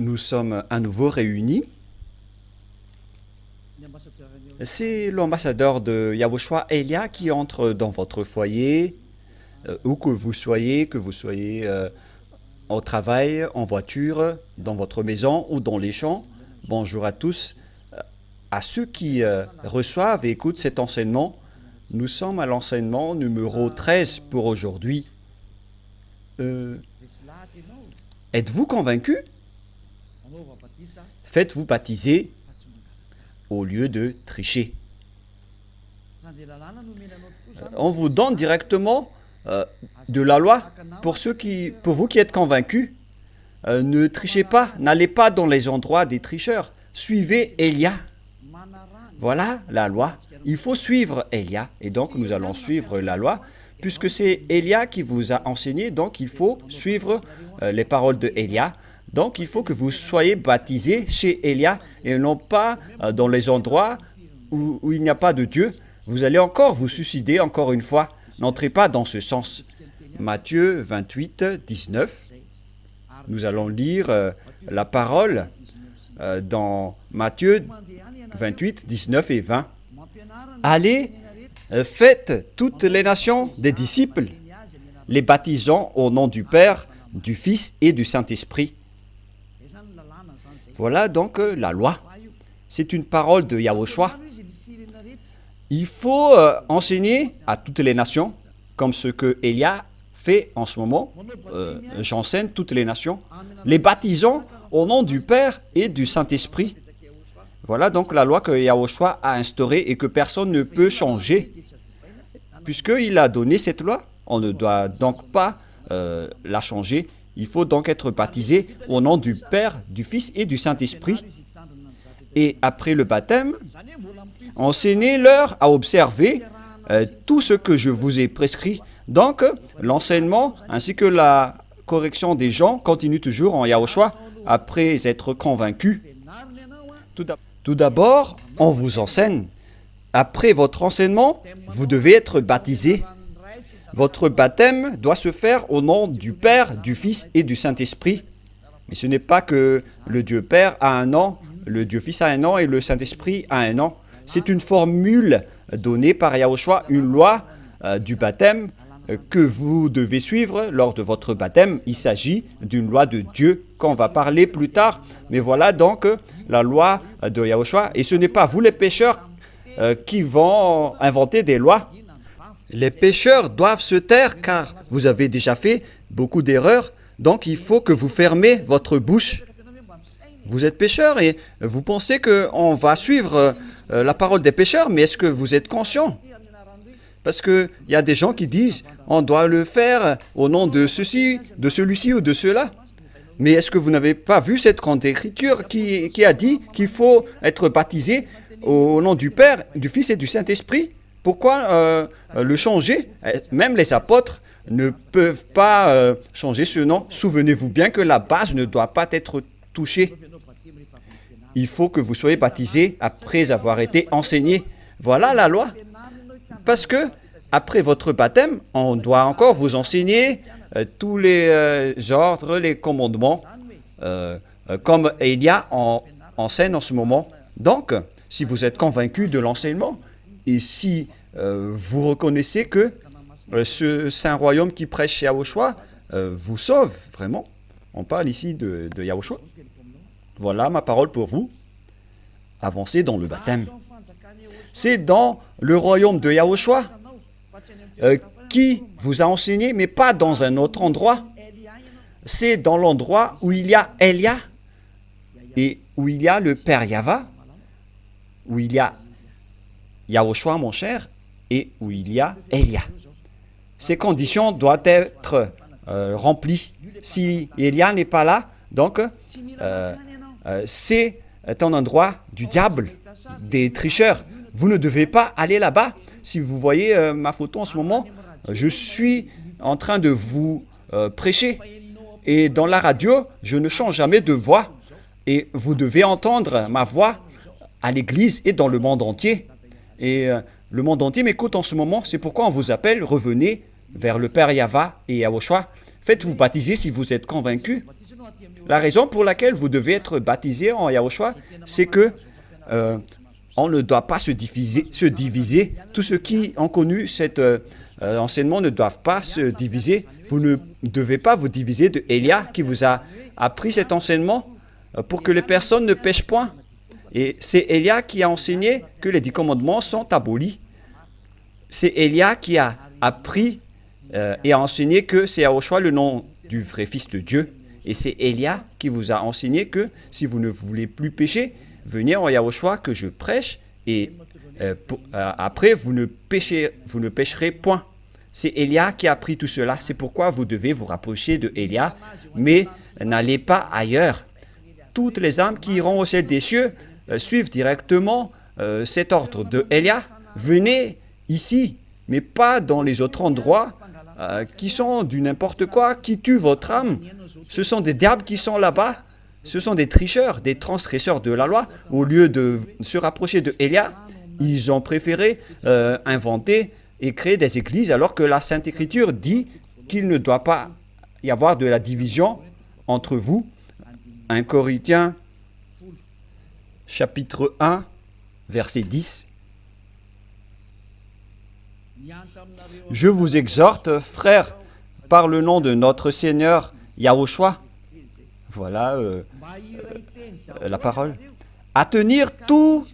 Nous sommes à nouveau réunis. C'est l'ambassadeur de Yahushua Elia qui entre dans votre foyer, où que vous soyez au travail, en voiture, dans votre maison ou dans les champs. Bonjour à tous. À ceux qui reçoivent et écoutent cet enseignement, nous sommes à l'enseignement numéro 13 pour aujourd'hui. Êtes-vous convaincu? Faites-vous baptiser au lieu de tricher. On vous donne directement de la loi pour vous qui êtes convaincus. Ne trichez pas, n'allez pas dans les endroits des tricheurs. Suivez Elia. Voilà la loi. Il faut suivre Elia. Et donc, nous allons suivre la loi. Puisque c'est Elia qui vous a enseigné, donc il faut suivre les paroles de Elia. Donc, il faut que vous soyez baptisés chez Elia et non pas dans les endroits où il n'y a pas de Dieu. Vous allez encore vous suicider, encore une fois. N'entrez pas dans ce sens. Matthieu 28, 19. Nous allons lire la parole dans Matthieu 28, 19 et 20. Allez, faites toutes les nations des disciples, les baptisant au nom du Père, du Fils et du Saint-Esprit. Voilà donc la loi. C'est une parole de Yahushua. Il faut enseigner à toutes les nations, comme ce que Elia fait en ce moment. J'enseigne toutes les nations, les baptisant au nom du Père et du Saint-Esprit. Voilà donc la loi que Yahushua a instaurée et que personne ne peut changer. Puisqu'il a donné cette loi, on ne doit donc pas la changer. Il faut donc être baptisé au nom du Père, du Fils et du Saint-Esprit. Et après le baptême, enseignez-leur à observer tout ce que je vous ai prescrit. Donc, l'enseignement ainsi que la correction des gens continuent toujours en Yahushua après être convaincus. Tout d'abord, on vous enseigne. Après votre enseignement, vous devez être baptisé. Votre baptême doit se faire au nom du Père, du Fils et du Saint-Esprit. Mais ce n'est pas que le Dieu Père a un nom, le Dieu Fils a un nom et le Saint-Esprit a un nom. C'est une formule donnée par Yahushua, une loi du baptême que vous devez suivre lors de votre baptême. Il s'agit d'une loi de Dieu qu'on va parler plus tard. Mais voilà donc la loi de Yahushua. Et ce n'est pas vous les pécheurs qui vont inventer des lois. Les pécheurs doivent se taire car vous avez déjà fait beaucoup d'erreurs. Donc il faut que vous fermez votre bouche. Vous êtes pécheurs et vous pensez qu'on va suivre la parole des pécheurs, mais est-ce que vous êtes conscient? Parce qu'il y a des gens qui disent on doit le faire au nom de ceci, de celui-ci ou de cela. Mais est-ce que vous n'avez pas vu cette grande écriture qui a dit qu'il faut être baptisé au nom du Père, du Fils et du Saint-Esprit? Pourquoi le changer? Même les apôtres ne peuvent pas changer ce nom. Souvenez-vous bien que la base ne doit pas être touchée. Il faut que vous soyez baptisés après avoir été enseignés. Voilà la loi. Parce que après votre baptême, on doit encore vous enseigner tous les ordres, les commandements, comme Elia enseigne en ce moment. Donc, si vous êtes convaincu de l'enseignement, et si vous reconnaissez que ce saint royaume qui prêche chez Yahushua vous sauve, vraiment, on parle ici de Yahushua. Voilà ma parole pour vous. Avancez dans le baptême. C'est dans le royaume de Yahushua qui vous a enseigné, mais pas dans un autre endroit. C'est dans l'endroit où il y a Elia et où il y a le Père Yahva, où il y a Yahushua, mon cher, et où il y a Elia. Ces conditions doivent être remplies. Si Elia n'est pas là, donc c'est un endroit du diable, des tricheurs. Vous ne devez pas aller là-bas. Si vous voyez ma photo en ce moment, je suis en train de vous prêcher. Et dans la radio, je ne change jamais de voix. Et vous devez entendre ma voix à l'église et dans le monde entier. Et le monde entier m'écoute en ce moment. C'est pourquoi on vous appelle, revenez vers le Père Yahva et Yahushua. Faites-vous baptiser si vous êtes convaincus. La raison pour laquelle vous devez être baptisé en Yahushua, c'est que on ne doit pas se diviser. Tous ceux qui ont connu cet enseignement ne doivent pas se diviser. Vous ne devez pas vous diviser de Élia qui vous a appris cet enseignement pour que les personnes ne pêchent point. Et c'est Élia qui a enseigné que les 10 commandements sont abolis. C'est Élia qui a appris et a enseigné que c'est Yahushua le nom du vrai Fils de Dieu. Et c'est Élia qui vous a enseigné que si vous ne voulez plus pécher, venez en Yahushua que je prêche et après vous ne pécherez point. C'est Élia qui a appris tout cela. C'est pourquoi vous devez vous rapprocher de Élia, mais n'allez pas ailleurs. Toutes les âmes qui iront au ciel des cieux suivent directement cet ordre de Élia. Venez ici, mais pas dans les autres endroits qui sont du n'importe quoi, qui tuent votre âme. Ce sont des diables qui sont là-bas. Ce sont des tricheurs, des transgresseurs de la loi. Au lieu de se rapprocher de Élia, ils ont préféré inventer et créer des églises alors que la Sainte Écriture dit qu'il ne doit pas y avoir de la division entre vous. 1 Corinthiens, chapitre 1, verset 10. Je vous exhorte, frères, par le nom de notre Seigneur Yahushua, voilà la parole, à tenir tout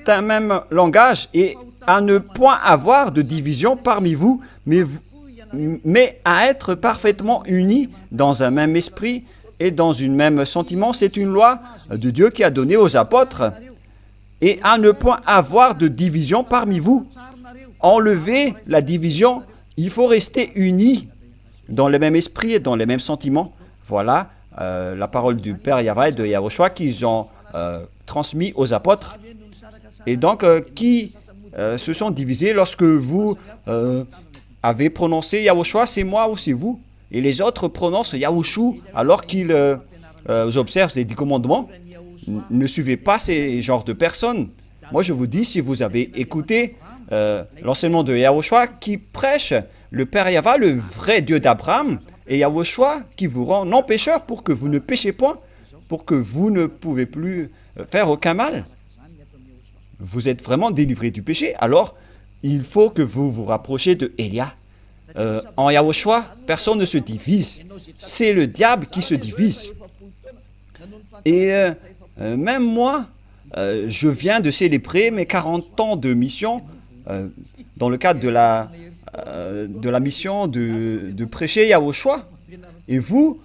un même langage et à ne point avoir de division parmi vous, mais à être parfaitement unis dans un même esprit et dans un même sentiment. C'est une loi de Dieu qui a donné aux apôtres. Et à ne point avoir de division parmi vous. Enlevez la division, il faut rester unis dans le même esprit et dans les mêmes sentiments. Voilà la parole du Père Yahweh et de Yahushua qu'ils ont transmis aux apôtres. Et donc, qui se sont divisés lorsque vous avez prononcé Yahushua, c'est moi ou c'est vous. Et les autres prononcent Yahushua alors qu'ils observent les 10 commandements. Ne suivez pas ces genres de personnes. Moi, je vous dis, si vous avez écouté l'enseignement de Yahushua qui prêche le Père Yahweh, le vrai Dieu d'Abraham, et Yahushua qui vous rend non pécheur pour que vous ne péchez point, pour que vous ne pouvez plus faire aucun mal. Vous êtes vraiment délivré du péché, alors il faut que vous vous rapprochiez de Élia. En Yahushua, personne ne se divise. C'est le diable qui se divise. Et même moi, je viens de célébrer mes 40 ans de mission dans le cadre de la mission de prêcher Yahushua. Et vous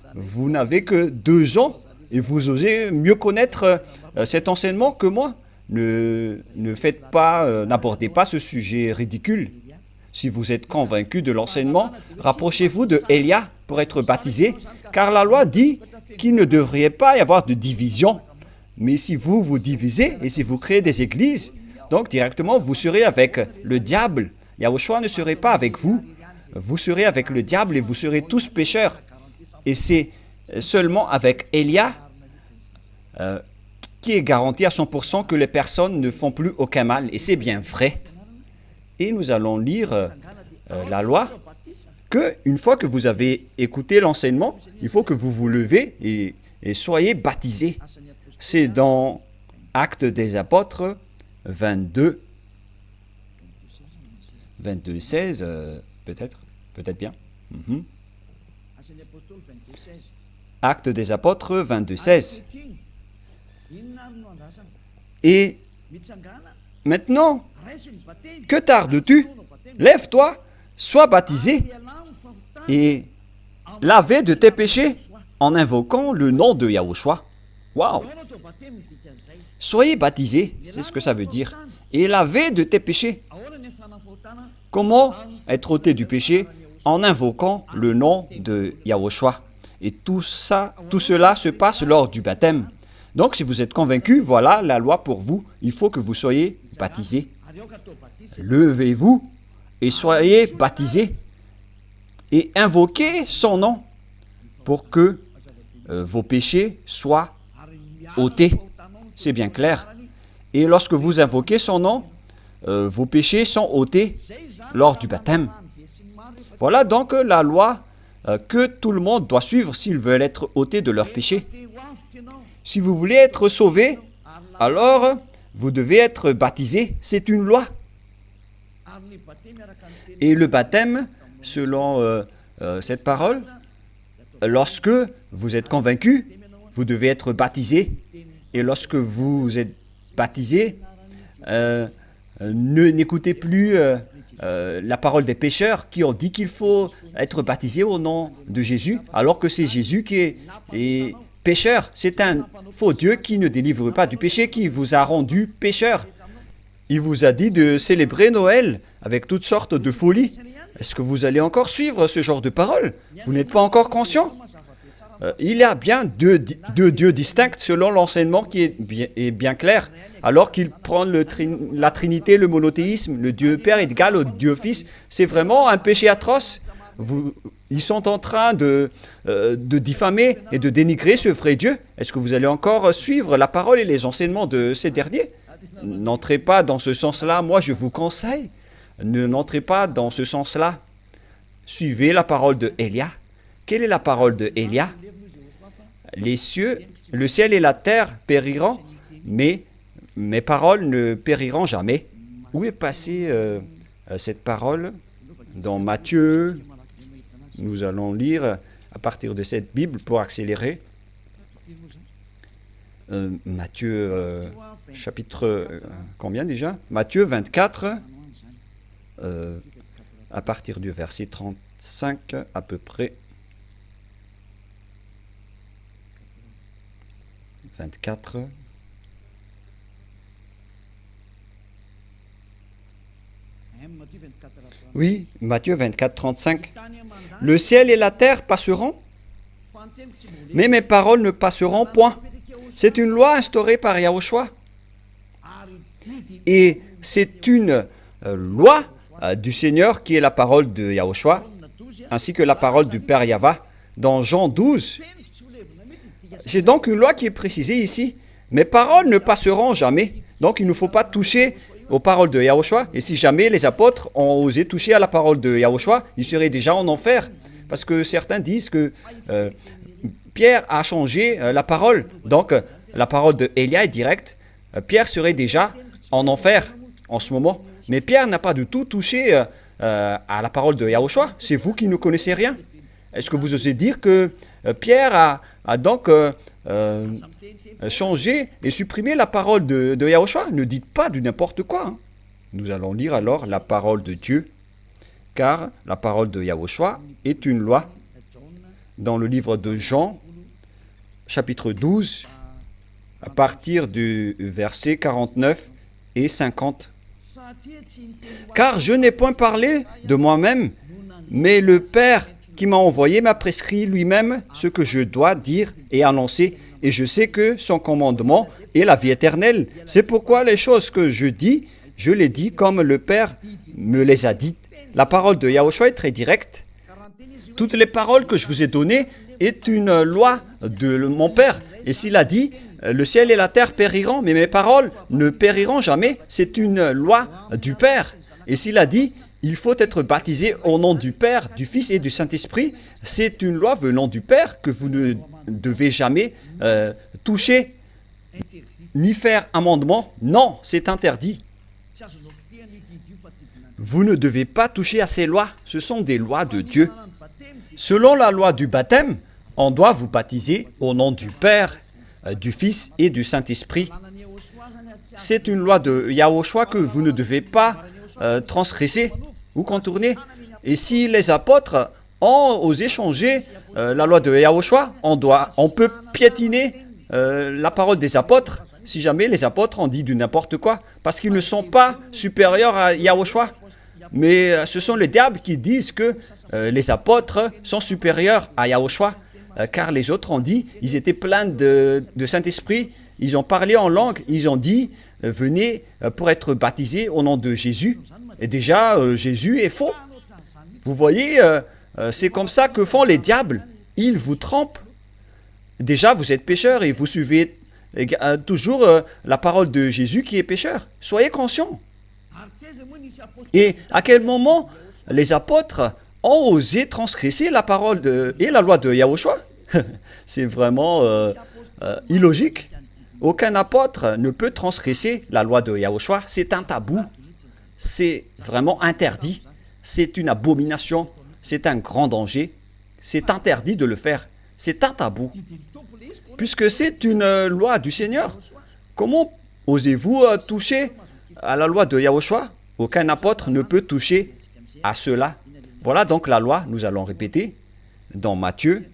n'avez que 2 ans et vous osez mieux connaître cet enseignement que moi. N'abordez pas ce sujet ridicule. Si vous êtes convaincu de l'enseignement, rapprochez-vous de Élia pour être baptisé, car la loi dit qu'il ne devrait pas y avoir de division. Mais si vous vous divisez et si vous créez des églises, donc directement vous serez avec le diable. Yahushua ne serait pas avec vous. Vous serez avec le diable et vous serez tous pécheurs. Et c'est seulement avec Élia qui est garanti à 100% que les personnes ne font plus aucun mal. Et c'est bien vrai. Et nous allons lire la loi que une fois que vous avez écouté l'enseignement, il faut que vous vous levez et soyez baptisés. C'est dans Actes des Apôtres 22, 16, peut-être bien. Actes des Apôtres 22, 16. Et maintenant, que tardes-tu? Lève-toi, sois baptisé et lavé de tes péchés en invoquant le nom de Yahushua. Waouh! Soyez baptisés, c'est ce que ça veut dire. Et lavé de tes péchés. Comment être ôté du péché? En invoquant le nom de Yahushua. Et tout cela se passe lors du baptême. Donc, si vous êtes convaincu, voilà la loi pour vous. Il faut que vous soyez baptisés. Levez-vous et soyez baptisés et invoquez son nom pour que vos péchés soient ôtés. C'est bien clair. Et lorsque vous invoquez son nom, vos péchés sont ôtés lors du baptême. Voilà donc la loi que tout le monde doit suivre s'ils veulent être ôtés de leurs péchés. Si vous voulez être sauvés, alors vous devez être baptisé. C'est une loi. Et le baptême, selon cette parole, lorsque vous êtes convaincu, vous devez être baptisé. Et lorsque vous êtes baptisé, n'écoutez plus la parole des pécheurs qui ont dit qu'il faut être baptisé au nom de Jésus, alors que c'est Jésus qui est pécheur. C'est un faux Dieu qui ne délivre pas du péché, qui vous a rendu pécheur. Il vous a dit de célébrer Noël avec toutes sortes de folies. Est-ce que vous allez encore suivre ce genre de paroles? Vous n'êtes pas encore conscient? Il y a bien deux dieux distincts selon l'enseignement qui est bien clair. Alors qu'ils prennent la Trinité, le monothéisme, le Dieu Père est égal au Dieu Fils, c'est vraiment un péché atroce. Ils sont en train de diffamer et de dénigrer ce vrai Dieu. Est-ce que vous allez encore suivre la parole et les enseignements de ces derniers? N'entrez pas dans ce sens-là. Moi, je vous conseille, n'entrez pas dans ce sens-là. Suivez la parole de Élia. Quelle est la parole de Élia? Les cieux, le ciel et la terre périront, mais mes paroles ne périront jamais. Où est passée cette parole? Dans Matthieu, nous allons lire à partir de cette Bible pour accélérer. Matthieu, chapitre, combien déjà? Matthieu 24, à partir du verset 35 à peu près. 24. Oui, Matthieu 24, 35. Le ciel et la terre passeront, mais mes paroles ne passeront point. C'est une loi instaurée par Yahushua. Et c'est une loi du Seigneur qui est la parole de Yahushua, ainsi que la parole du Père Yahva dans Jean 12. C'est donc une loi qui est précisée ici. Mes paroles ne passeront jamais. Donc il ne faut pas toucher aux paroles de Yahushua. Et si jamais les apôtres ont osé toucher à la parole de Yahushua, ils seraient déjà en enfer. Parce que certains disent que Pierre a changé la parole. Donc la parole de Élia est directe. Pierre serait déjà en enfer en ce moment. Mais Pierre n'a pas du tout touché à la parole de Yahushua. C'est vous qui ne connaissez rien. Est-ce que vous osez dire que Pierre a donc changé et supprimé la parole de Yahushua? Ne dites pas du n'importe quoi. Hein. Nous allons lire alors la parole de Dieu, car la parole de Yahushua est une loi. Dans le livre de Jean, chapitre 12, à partir du verset 49 et 50. Car je n'ai point parlé de moi-même, mais le Père qui m'a envoyé m'a prescrit lui-même ce que je dois dire et annoncer, et je sais que son commandement est la vie éternelle. C'est pourquoi les choses que je dis, je les dis comme le Père me les a dites. La parole de Yahushua est très directe. Toutes les paroles que je vous ai données est une loi de mon Père. Et s'il a dit, le ciel et la terre périront, mais mes paroles ne périront jamais, c'est une loi du Père. Et s'il a dit, il faut être baptisé au nom du Père, du Fils et du Saint-Esprit, c'est une loi venant du Père que vous ne devez jamais toucher, ni faire amendement. Non, c'est interdit. Vous ne devez pas toucher à ces lois, ce sont des lois de Dieu. Selon la loi du baptême, on doit vous baptiser au nom du Père, du Fils et du Saint-Esprit. C'est une loi de Yahushua que vous ne devez pas transgresser ou contourner. Et si les apôtres ont osé changer la loi de Yahushua, on peut piétiner la parole des apôtres si jamais les apôtres ont dit du n'importe quoi, parce qu'ils ne sont pas supérieurs à Yahushua. Mais ce sont les diables qui disent que les apôtres sont supérieurs à Yahushua, car les autres ont dit, ils étaient pleins de Saint-Esprit, ils ont parlé en langue, ils ont dit, venez pour être baptisés au nom de Jésus. Et déjà, Jésus est faux. Vous voyez, c'est comme ça que font les diables. Ils vous trompent. Déjà, vous êtes pécheurs et vous suivez toujours la parole de Jésus qui est pécheur. Soyez conscients. Et à quel moment les apôtres ont osé transgresser la parole et la loi de Yahushua. C'est vraiment illogique. Aucun apôtre ne peut transgresser la loi de Yahushua. C'est un tabou. C'est vraiment interdit. C'est une abomination. C'est un grand danger. C'est interdit de le faire. C'est un tabou. Puisque c'est une loi du Seigneur, comment osez-vous toucher à la loi de Yahushua? Aucun apôtre ne peut toucher à cela. Voilà donc la loi, nous allons répéter, dans Matthieu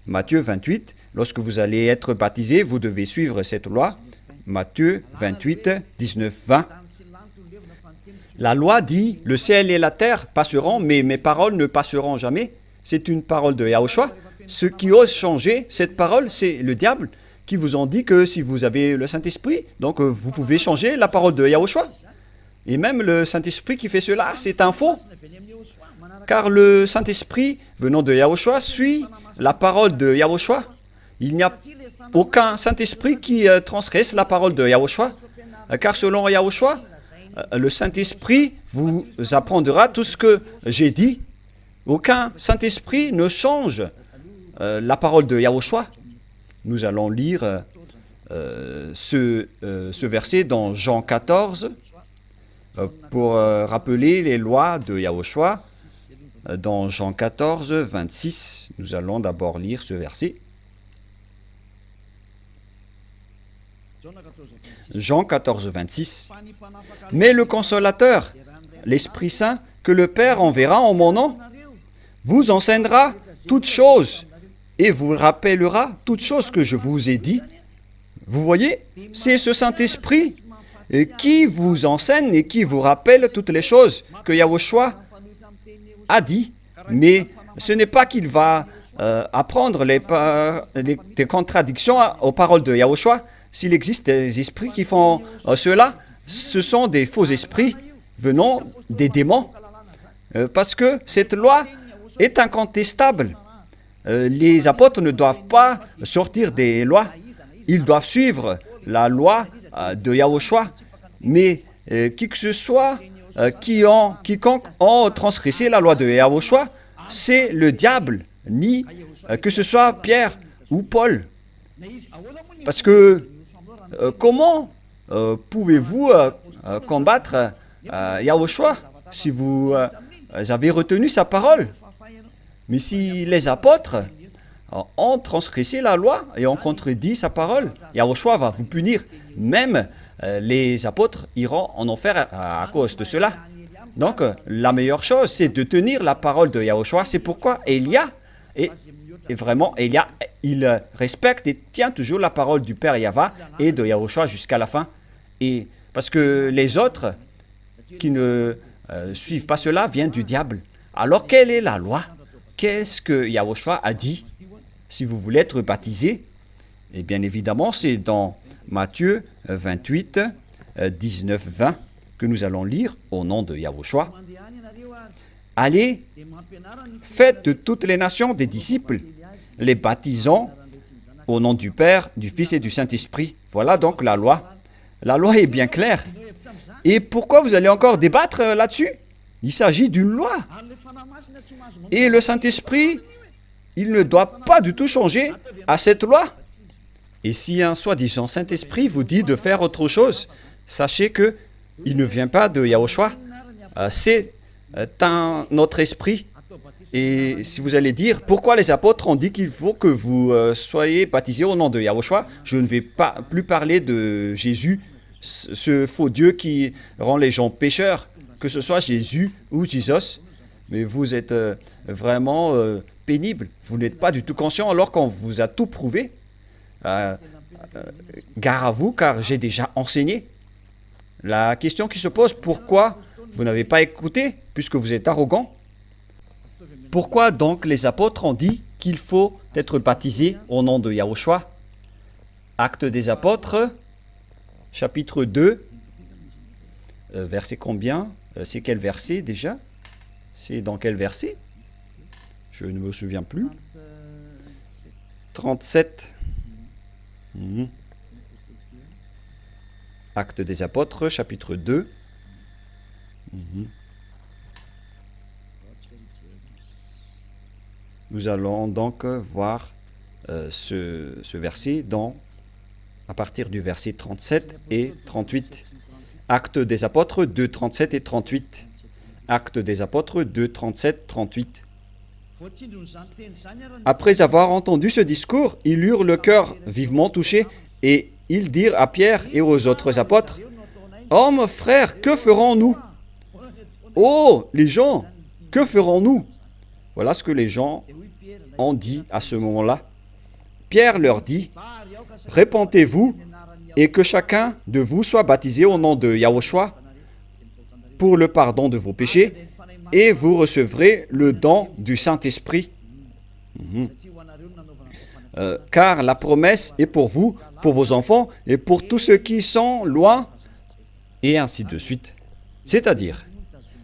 28. Lorsque vous allez être baptisé, vous devez suivre cette loi. Matthieu 28, 19, 20. La loi dit, le ciel et la terre passeront, mais mes paroles ne passeront jamais. C'est une parole de Yahushua. Ceux qui osent changer cette parole, c'est le diable qui vous ont dit que si vous avez le Saint-Esprit, donc vous pouvez changer la parole de Yahushua. Et même le Saint-Esprit qui fait cela, c'est un faux. Car le Saint-Esprit, venant de Yahushua, suit la parole de Yahushua. Il n'y a aucun Saint-Esprit qui transgresse la parole de Yahushua. Car selon Yahushua, le Saint-Esprit vous apprendra tout ce que j'ai dit. Aucun Saint-Esprit ne change la parole de Yahushua. Nous allons lire ce verset dans Jean 14 pour rappeler les lois de Yahushua. Dans Jean 14, 26, nous allons d'abord lire ce verset. Jean 14, 26. Mais le Consolateur, l'Esprit Saint, que le Père enverra en mon nom, vous enseignera toutes choses et vous rappellera toutes choses que je vous ai dit. Vous voyez, c'est ce Saint-Esprit qui vous enseigne et qui vous rappelle toutes les choses que Yahushua a dit. Mais ce n'est pas qu'il va apprendre des contradictions aux paroles de Yahushua. S'il existe des esprits qui font cela, ce sont des faux esprits venant des démons. Parce que cette loi est incontestable. Les apôtres ne doivent pas sortir des lois. Ils doivent suivre la loi de Yahushua. Mais qui que ce soit, quiconque ont transgressé la loi de Yahushua, c'est le diable, ni que ce soit Pierre ou Paul. Parce que comment pouvez-vous combattre Yahushua si vous avez retenu sa parole? Mais si les apôtres ont transgressé la loi et ont contredit sa parole, Yahushua va vous punir. Même les apôtres iront en enfer à cause de cela. Donc, la meilleure chose, c'est de tenir la parole de Yahushua. C'est pourquoi Élia, et vraiment, Élia, il respecte et tient toujours la parole du Père Yahva et de Yahushua jusqu'à la fin. Et parce que les autres qui ne suivent pas cela viennent du diable. Alors, quelle est la loi? Qu'est-ce que Yahushua a dit? Si vous voulez être baptisé, et bien évidemment, c'est dans Matthieu 28, 19, 20 que nous allons lire au nom de Yahushua. Allez, faites de toutes les nations des disciples, les baptisant au nom du Père, du Fils et du Saint-Esprit. Voilà donc la loi. La loi est bien claire. Et pourquoi vous allez encore débattre là-dessus? Il s'agit d'une loi. Et le Saint-Esprit, il ne doit pas du tout changer à cette loi. Et si un soi-disant Saint-Esprit vous dit de faire autre chose, sachez que il ne vient pas de Yahushua. C'est un autre esprit. Et si vous allez dire, pourquoi les apôtres ont dit qu'il faut que vous soyez baptisés au nom de Yahushua, je ne vais pas plus parler de Jésus, ce faux Dieu qui rend les gens pécheurs, que ce soit Jésus ou Jesus. Mais vous êtes vraiment pénible. Vous n'êtes pas du tout conscient alors qu'on vous a tout prouvé. Gare à vous, car j'ai déjà enseigné. La question qui se pose, pourquoi vous n'avez pas écouté, puisque vous êtes arrogant? Pourquoi donc les apôtres ont dit qu'il faut être baptisé au nom de Yahushua? Actes des apôtres, chapitre 2, verset combien? C'est quel verset déjà? C'est dans quel verset? Je ne me souviens plus. 37. Actes des apôtres, chapitre 2. Nous allons donc voir ce verset à partir du verset 37 et 38. Actes des apôtres 2, 37 et 38. Actes des apôtres 2, 37, 38. Après avoir entendu ce discours, ils eurent le cœur vivement touché et ils dirent à Pierre et aux autres apôtres, « Hommes, frères, que ferons-nous? Oh, les gens, que ferons-nous » Voilà ce que les gens ont dit à ce moment-là. Pierre leur dit, « Répentez-vous et que chacun de vous soit baptisé au nom de Yahushua pour le pardon de vos péchés, et vous recevrez le don du Saint-Esprit. Car la promesse est pour vous, pour vos enfants, et pour tous ceux qui sont loin, et ainsi de suite. » C'est-à-dire,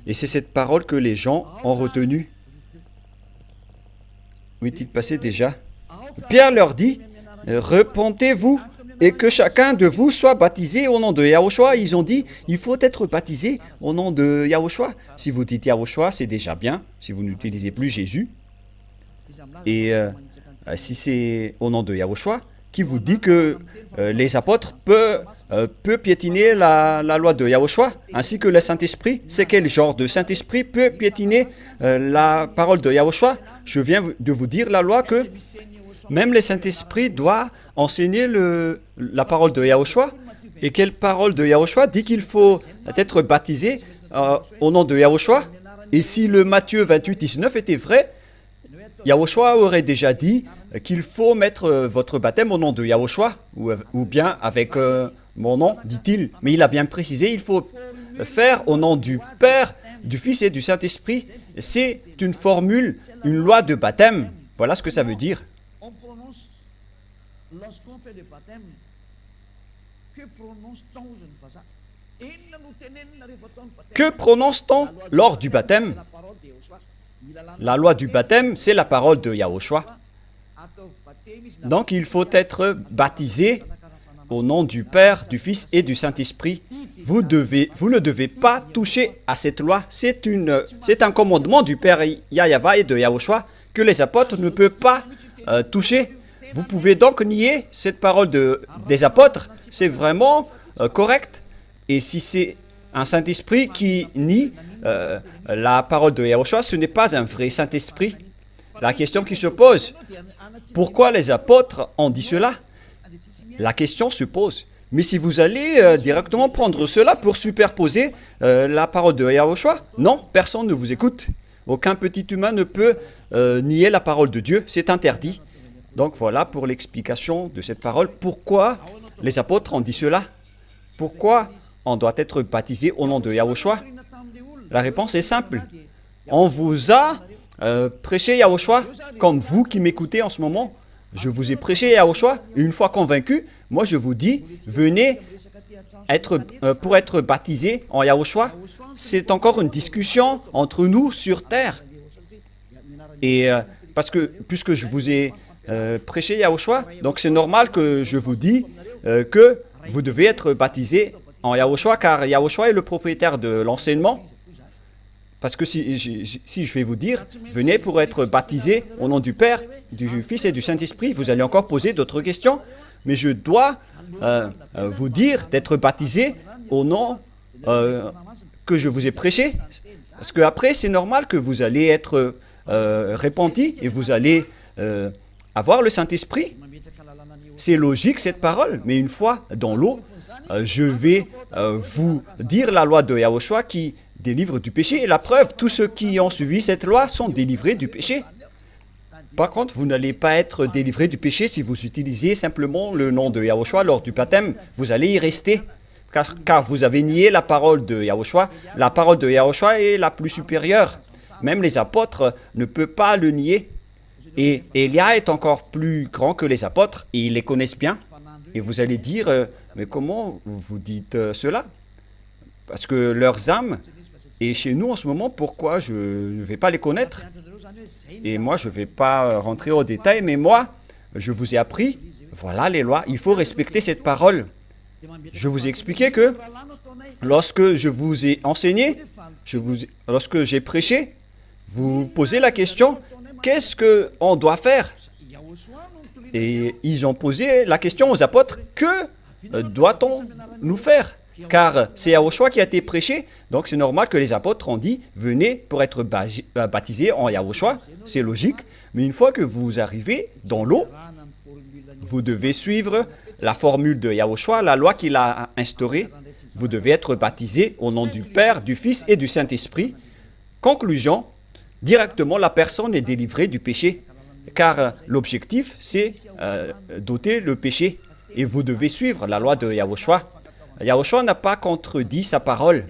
et c'est cette parole que les gens ont retenue. Où est-il passé déjà? Pierre leur dit, « Repentez-vous et que chacun de vous soit baptisé au nom de Yahushua. » Ils ont dit, il faut être baptisé au nom de Yahushua. Si vous dites Yahushua, c'est déjà bien, si vous n'utilisez plus Jésus. Et si c'est au nom de Yahushua, qui vous dit que les apôtres peuvent piétiner la loi de Yahushua, ainsi que le Saint-Esprit. C'est quel genre de Saint-Esprit peut piétiner la parole de Yahushua? Je viens de vous dire la loi que même le Saint-Esprit doit enseigner la parole de Yahushua. Et quelle parole de Yahushua dit qu'il faut être baptisé au nom de Yahushua? Et si le Matthieu 28, 19 était vrai, Yahushua aurait déjà dit qu'il faut mettre votre baptême au nom de Yahushua, ou bien avec mon nom, dit-il. Mais il a bien précisé, il faut faire au nom du Père, du Fils et du Saint-Esprit. C'est une formule, une loi de baptême. Voilà ce que ça veut dire. Lorsqu'on fait des baptêmes, que prononce-t-on? Que prononce-t-on lors du baptême? La loi du baptême, c'est la parole de Yahushua. Donc il faut être baptisé au nom du Père, du Fils et du Saint-Esprit. Vous ne devez pas toucher à cette loi. C'est un commandement du Père Yahava et de Yahushua que les apôtres ne peuvent pas toucher. Vous pouvez donc nier cette parole des apôtres. C'est vraiment correct. Et si c'est un Saint-Esprit qui nie la parole de Yahushua, ce n'est pas un vrai Saint-Esprit. La question qui se pose, pourquoi les apôtres ont dit cela? La question se pose. Mais si vous allez directement prendre cela pour superposer la parole de Yahushua, non, personne ne vous écoute. Aucun petit humain ne peut nier la parole de Dieu. C'est interdit. Donc voilà pour l'explication de cette parole. Pourquoi les apôtres ont dit cela? Pourquoi on doit être baptisé au nom de Yahushua? La réponse est simple. On vous a prêché Yahushua, comme vous qui m'écoutez en ce moment. Je vous ai prêché Yahushua. Une fois convaincu, moi je vous dis, venez pour être baptisé en Yahushua. C'est encore une discussion entre nous sur terre. Et parce que puisque je vous ai prêché Yahushua, donc c'est normal que je vous dis que vous devez être baptisé en Yahushua, car Yahushua est le propriétaire de l'enseignement. Parce que si je vais vous dire, venez pour être baptisé au nom du Père, du Fils et du Saint-Esprit, vous allez encore poser d'autres questions, mais je dois vous dire d'être baptisé au nom que je vous ai prêché. Parce qu'après, c'est normal que vous allez être repenti et vous allez avoir le Saint-Esprit. C'est logique cette parole, mais une fois dans l'eau, je vais vous dire la loi de Yahushua qui délivre du péché. Et la preuve, tous ceux qui ont suivi cette loi sont délivrés du péché. Par contre, vous n'allez pas être délivré du péché si vous utilisez simplement le nom de Yahushua lors du baptême. Vous allez y rester, car vous avez nié la parole de Yahushua. La parole de Yahushua est la plus supérieure. Même les apôtres ne peuvent pas le nier. Et Élia est encore plus grand que les apôtres, et ils les connaissent bien. Et vous allez dire, mais comment vous dites cela? Parce que leurs âmes est chez nous en ce moment, pourquoi je ne vais pas les connaître? Et moi, je ne vais pas rentrer au détail, mais moi, je vous ai appris, voilà les lois, il faut respecter cette parole. Je vous ai expliqué que lorsque je vous ai enseigné, lorsque j'ai prêché, vous posez la question, qu'est-ce qu'on doit faire? Et ils ont posé la question aux apôtres, que doit-on nous faire? Car c'est Yahushua qui a été prêché, donc c'est normal que les apôtres ont dit, venez pour être baptisés en Yahushua, c'est logique, mais une fois que vous arrivez dans l'eau, vous devez suivre la formule de Yahushua, la loi qu'il a instaurée, vous devez être baptisé au nom du Père, du Fils et du Saint-Esprit. Conclusion, directement la personne est délivrée du péché, car l'objectif c'est d'ôter le péché, et vous devez suivre la loi de Yahushua. Yahushua n'a pas contredit sa parole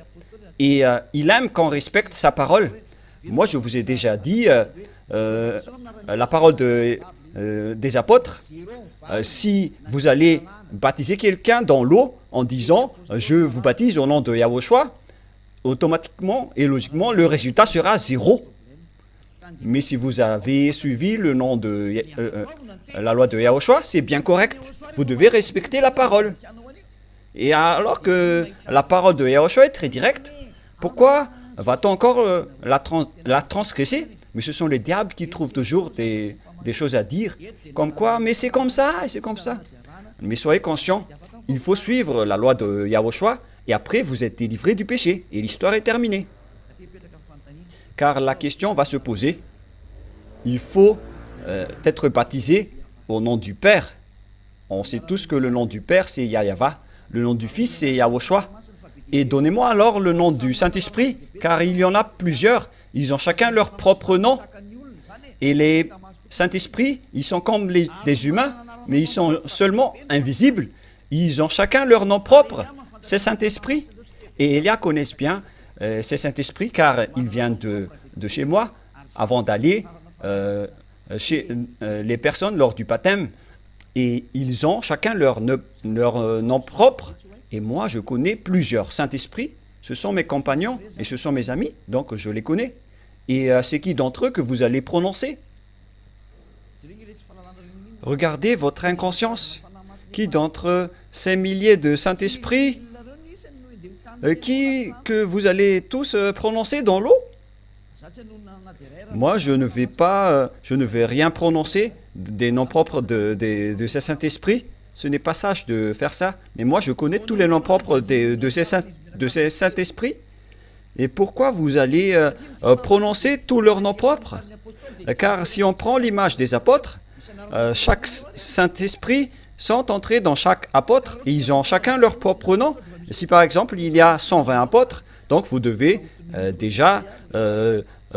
et il aime qu'on respecte sa parole. Moi, je vous ai déjà dit la parole des apôtres. Si vous allez baptiser quelqu'un dans l'eau en disant « Je vous baptise au nom de Yahushua », automatiquement et logiquement, le résultat sera 0. Mais si vous avez suivi le nom de la loi de Yahushua, c'est bien correct. Vous devez respecter la parole. Et alors que la parole de Yahushua est très directe, pourquoi va-t-on encore la transgresser? Mais ce sont les diables qui trouvent toujours des choses à dire, comme quoi, mais c'est comme ça, et c'est comme ça. Mais soyez conscients, il faut suivre la loi de Yahushua, et après vous êtes délivrés du péché, et l'histoire est terminée. Car la question va se poser, il faut être baptisé au nom du Père. On sait tous que le nom du Père, c'est Yahweh. Le nom du Fils, c'est Yahushua. Et donnez-moi alors le nom du Saint-Esprit, car il y en a plusieurs. Ils ont chacun leur propre nom. Et les Saint-Esprits, ils sont comme des humains, mais ils sont seulement invisibles. Ils ont chacun leur nom propre. C'est Saint-Esprit. Et Elia connaissent bien ces Saint-Esprit, car il vient de chez moi, avant d'aller chez les personnes lors du baptême. Et ils ont chacun leur nom propre. Et moi, je connais plusieurs Saint-Esprit. Ce sont mes compagnons et ce sont mes amis, donc je les connais. Et c'est qui d'entre eux que vous allez prononcer? Regardez votre inconscience. Qui d'entre ces milliers de Saint-Esprit que vous allez tous prononcer dans l'eau? Moi, je ne vais rien prononcer des noms propres de ces Saint-Esprit. Ce n'est pas sage de faire ça. Mais moi, je connais tous les noms propres de ces Saint-Esprit. Et pourquoi vous allez prononcer tous leurs noms propres? Car si on prend l'image des apôtres, chaque Saint-Esprit sont entrés dans chaque apôtre et ils ont chacun leur propre nom. Si par exemple, il y a 120 apôtres, donc vous devez déjà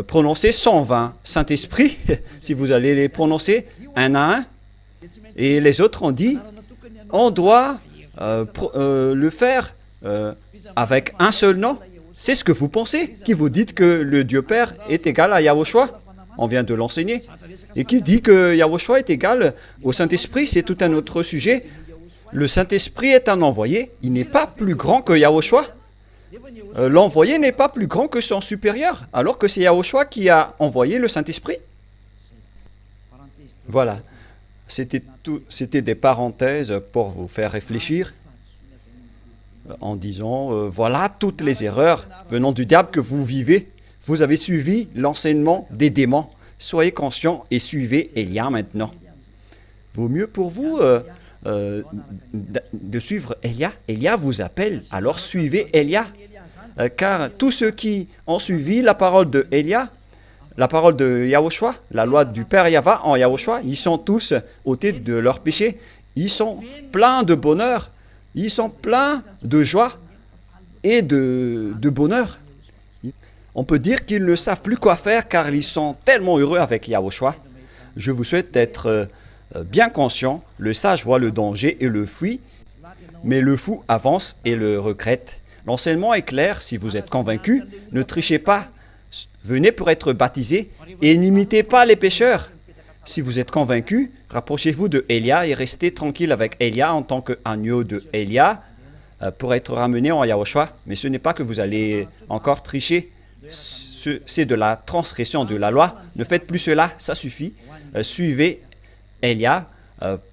prononcer 120 Saint-Esprit, si vous allez les prononcer un à un. Et les autres ont dit, on doit le faire avec un seul nom. C'est ce que vous pensez, qui vous dites que le Dieu Père est égal à Yahushua. On vient de l'enseigner. Et qui dit que Yahushua est égal au Saint-Esprit, c'est tout un autre sujet. Le Saint-Esprit est un envoyé, il n'est pas plus grand que Yahushua. L'envoyé n'est pas plus grand que son supérieur, alors que c'est Yahushua qui a envoyé le Saint-Esprit. Voilà, c'était des parenthèses pour vous faire réfléchir, en disant, voilà toutes les erreurs venant du diable que vous vivez. Vous avez suivi l'enseignement des démons. Soyez conscients et suivez Elia maintenant. Vaut mieux pour vous de suivre Elia. Elia vous appelle, alors suivez Elia. Car tous ceux qui ont suivi la parole de Elia, la parole de Yahushua, la loi du Père Yahweh en Yahushua, ils sont tous ôtés de leurs péchés. Ils sont pleins de bonheur, ils sont pleins de joie et de bonheur. On peut dire qu'ils ne savent plus quoi faire car ils sont tellement heureux avec Yahushua. Je vous souhaite d'être bien conscient. Le sage voit le danger et le fuit, mais le fou avance et le regrette. L'enseignement est clair, si vous êtes convaincu, ne trichez pas. Venez pour être baptisé et n'imitez pas les pécheurs. Si vous êtes convaincu, rapprochez-vous de Elia et restez tranquille avec Elia en tant qu'agneau de Elia pour être ramené en Yahushua. Mais ce n'est pas que vous allez encore tricher. C'est de la transgression de la loi. Ne faites plus cela, ça suffit. Suivez Elia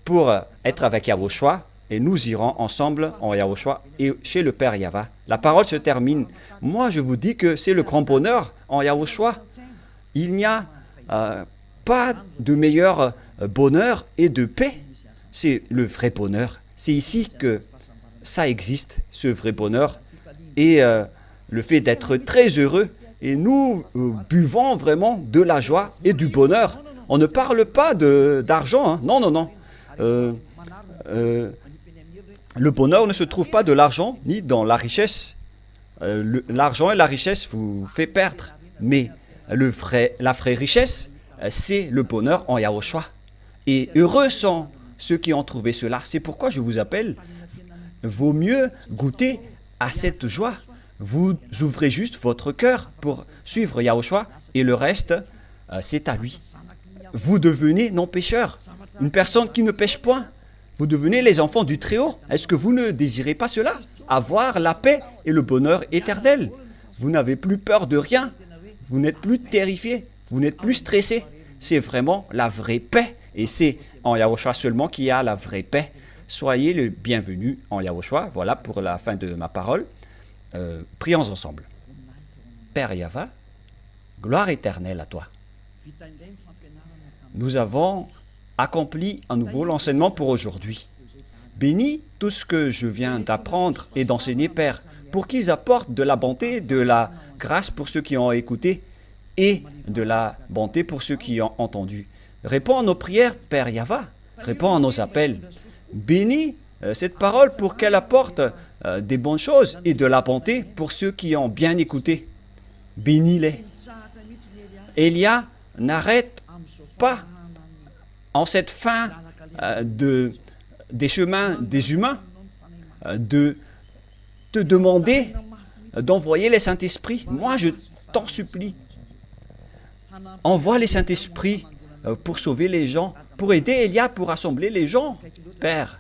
pour être avec Yahushua et nous irons ensemble en Yahushua et chez le Père Yahweh. La parole se termine. Moi, je vous dis que c'est le grand bonheur en Yahushua. Il n'y a pas de meilleur bonheur et de paix. C'est le vrai bonheur. C'est ici que ça existe, ce vrai bonheur. Et le fait d'être très heureux. Et nous buvons vraiment de la joie et du bonheur. On ne parle pas d'argent. Hein. Non, non, non. Le bonheur ne se trouve pas de l'argent ni dans la richesse. L'argent et la richesse vous fait perdre. Mais la vraie richesse, c'est le bonheur en Yahushua. Et heureux sont ceux qui ont trouvé cela. C'est pourquoi je vous appelle. Vaut mieux goûter à cette joie. Vous ouvrez juste votre cœur pour suivre Yahushua et le reste, c'est à lui. Vous devenez non-pécheur, une personne qui ne pêche point. Vous devenez les enfants du Très-Haut. Est-ce que vous ne désirez pas cela? Avoir la paix et le bonheur éternel. Vous n'avez plus peur de rien. Vous n'êtes plus terrifié. Vous n'êtes plus stressé. C'est vraiment la vraie paix. Et c'est en Yahushua seulement qu'il y a la vraie paix. Soyez le bienvenu en Yahushua. Voilà pour la fin de ma parole. Prions ensemble. Père Yahva, gloire éternelle à toi. Nous avons accompli à nouveau l'enseignement pour aujourd'hui. Bénis tout ce que je viens d'apprendre et d'enseigner, Père, pour qu'ils apportent de la bonté, de la grâce pour ceux qui ont écouté et de la bonté pour ceux qui ont entendu. Réponds à nos prières, Père Yahva. Réponds à nos appels. Bénis cette parole pour qu'elle apporte des bonnes choses et de la bonté pour ceux qui ont bien écouté. Bénis-les. Élia n'arrête pas en cette fin des chemins des humains de te demander d'envoyer les Saint-Esprits. Moi, je t'en supplie. Envoie les Saint-Esprits pour sauver les gens, pour aider Élia, pour rassembler les gens. Père,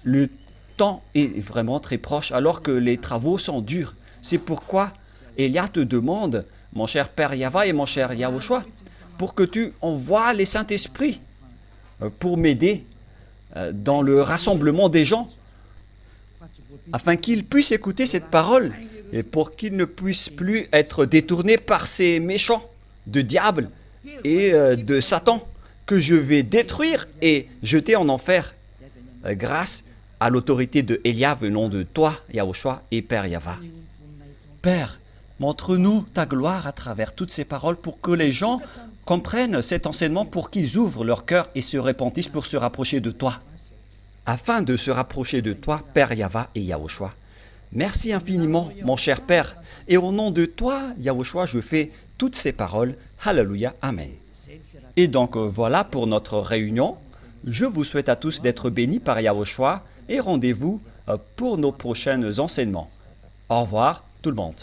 le temps est vraiment très proche alors que les travaux sont durs. C'est pourquoi Élia te demande, mon cher Père Yahva et mon cher Yahushua, pour que tu envoies les Saint-Esprits pour m'aider dans le rassemblement des gens, afin qu'ils puissent écouter cette parole et pour qu'ils ne puissent plus être détournés par ces méchants de diable et de Satan que je vais détruire et jeter en enfer grâce à l'autorité de Élia venant de toi, Yahushua et Père Yahva. Père, montre-nous ta gloire à travers toutes ces paroles pour que les gens comprennent cet enseignement, pour qu'ils ouvrent leur cœur et se repentissent pour se rapprocher de toi. Afin de se rapprocher de toi, Père Yahva et Yahushua. Merci infiniment, mon cher Père. Et au nom de toi, Yahushua, je fais toutes ces paroles. Alléluia, Amen. Et donc voilà pour notre réunion. Je vous souhaite à tous d'être bénis par Yahushua et rendez-vous pour nos prochains enseignements. Au revoir tout le monde.